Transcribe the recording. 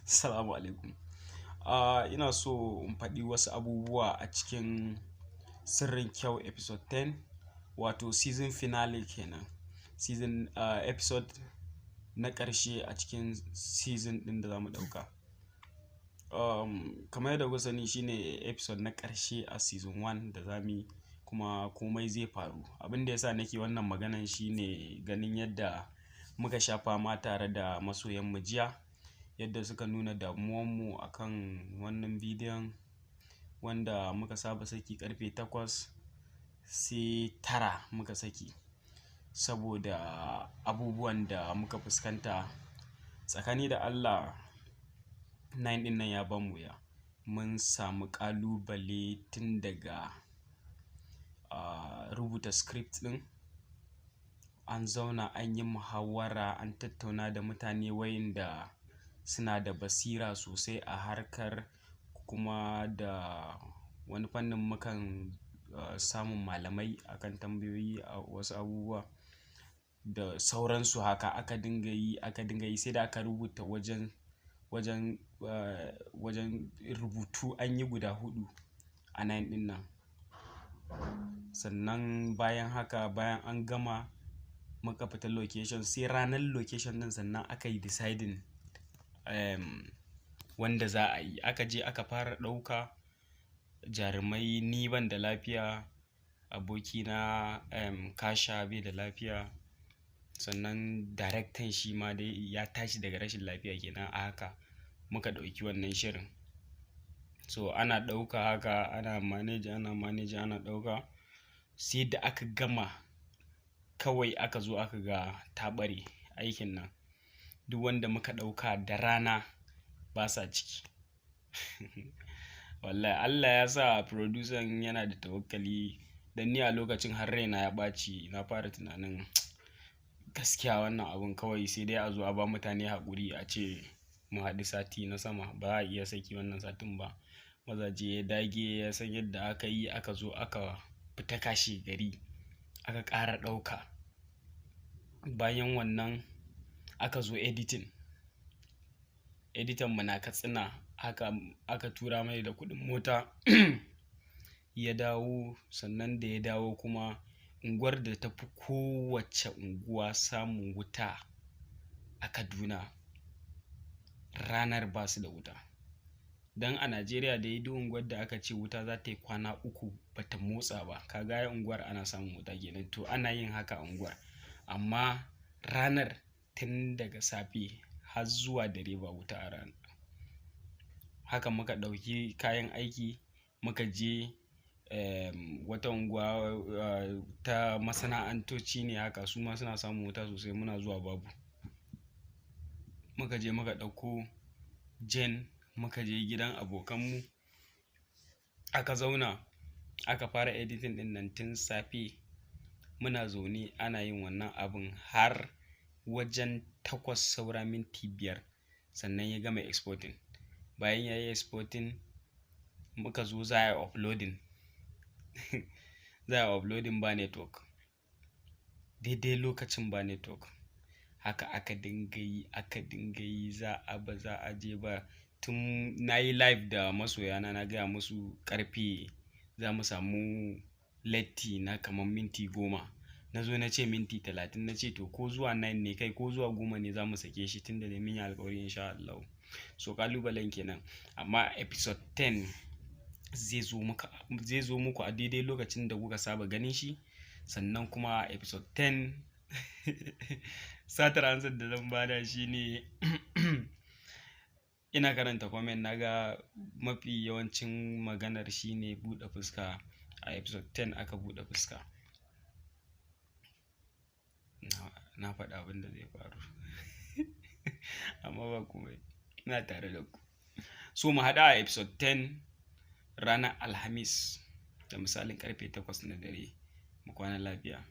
Assalamu alaikum. Ina so in faɗi wasu abubuwa a cikin sirrin kyau episode 10, wato season finale kenan. Episode na ƙarshe a cikin season ɗin da za mu ɗauka. Kamar yadda kuka sani shine episode na ƙarshe a season 1 da za mu yi, kuma komai zai faru. Abin da ya sa nake wannan maganan shine ganin yadda muka sha fama tare da masoyan mu jiya, yadda suka nuna damuwanmu akan wannan bidiyon wanda muka saba saki ƙarfe 8 sai 9 muka saki, saboda abubuwan da muka fuskanta. Tsakani da Allah 9 ɗin nan ya ban wuya. Mun samu ƙalubale tun daga rubuta script ɗin, an zauna an yi muhawara, an tattauna da mutane wayanda suna da basira sosai a harkar, kuma da wani fannin mukan samun malamai akan tambayoyi a wasu abubuwa da sauransu. Haka aka dinga yi sai da aka rubuta wajen rubutu an yi guda 4 a 9 ɗin nan. Sannan bayan haka, bayan an gama muka fita location, sai ranar location ɗin sannan aka yi deciding wanda za a yi. Aka je aka fara ɗauka jarumai. Ni ban da lafiya, abokina Kasha bai da lafiya, sannan daraktan shi ma dai ya tashi daga rashin lafiya kenan. A haka muka ɗauki wannan shirin. So ana ɗauka haka, ana manage ana ɗauka, sai da aka gama kawai aka zo aka ga taɓare aikin nan. Duk wanda muka ɗauka da rana ba sa ciki. Wallahi Allah ya sa producer yana da tawakkali, dan ni a lokacin har raina ya ɓaci. Na fara tunanin gaskiya wannan abun kawai sai dai a zo a ba mutane haƙuri a ce mu haɗu sati na sama, ba a iya saki wannan satin ba. Mazaje ya dage, ya san yadda aka yi, aka zo aka fita kashe gari aka ƙara ɗauka. Bayan wannan aka zo editing mu na Katsina, aka tura mai da kuɗin mota ya dawo. Sannan da ya dawo kuma unguwar da ta fi kowace unguwa samun wuta a Kaduna ranar ba su da wuta. Dan a Najeriya da duk unguwar da aka ce wuta za ta yi kwana 3 ba ta motsa ba, ka ga unguwar ana samun wuta kenan. To ana yin haka a unguwar, amma ranar tun daga safe har zuwa dare ba wuta a rana. Haka muka ɗauki kayan aiki muka je wata unguwa ta masana'antoci ne haka, su ma suna samun wuta sosai. Muna zuwa babu. Muka je muka ɗauko jen, muka je gidan abokanmu aka zauna aka fara editing ɗin nan tun safe. Muna zaune ana yin wannan abin har wajen 8 saura minti 5 sannan ya gama exporting. Bayan ya yi exporting muka zo za a yi uploading. Za a yi uploading ba network, daidai lokacin ba network. Haka aka dinga yi za a je ba. Tun na yi live da masoyana na gaya musu ƙarfe za mu samu latti na kamar minti 10. Na zo na ce minti 30. Na ce to ko zuwa 9 ne kai, ko zuwa 10 ne za mu sake shi, tun da mun yi alƙawari insha Allah. So ƙalubalen kenan. Amma episode 10 zai zo muku a daidai lokacin da kuka saba ganin shi. Sannan kuma episode 10 satar ansar da zan bada shi ne ina karanta comment naga mafi yawancin maganar shi ne buɗe fuska. A episode 10 aka buɗe fuska. Na faɗa abin da zai faru amma ba komai, ina tare da ku. So mu haɗa a episode 10 ranar Alhamis da misalin ƙarfe 8 na dare. Mu kwana lafiya.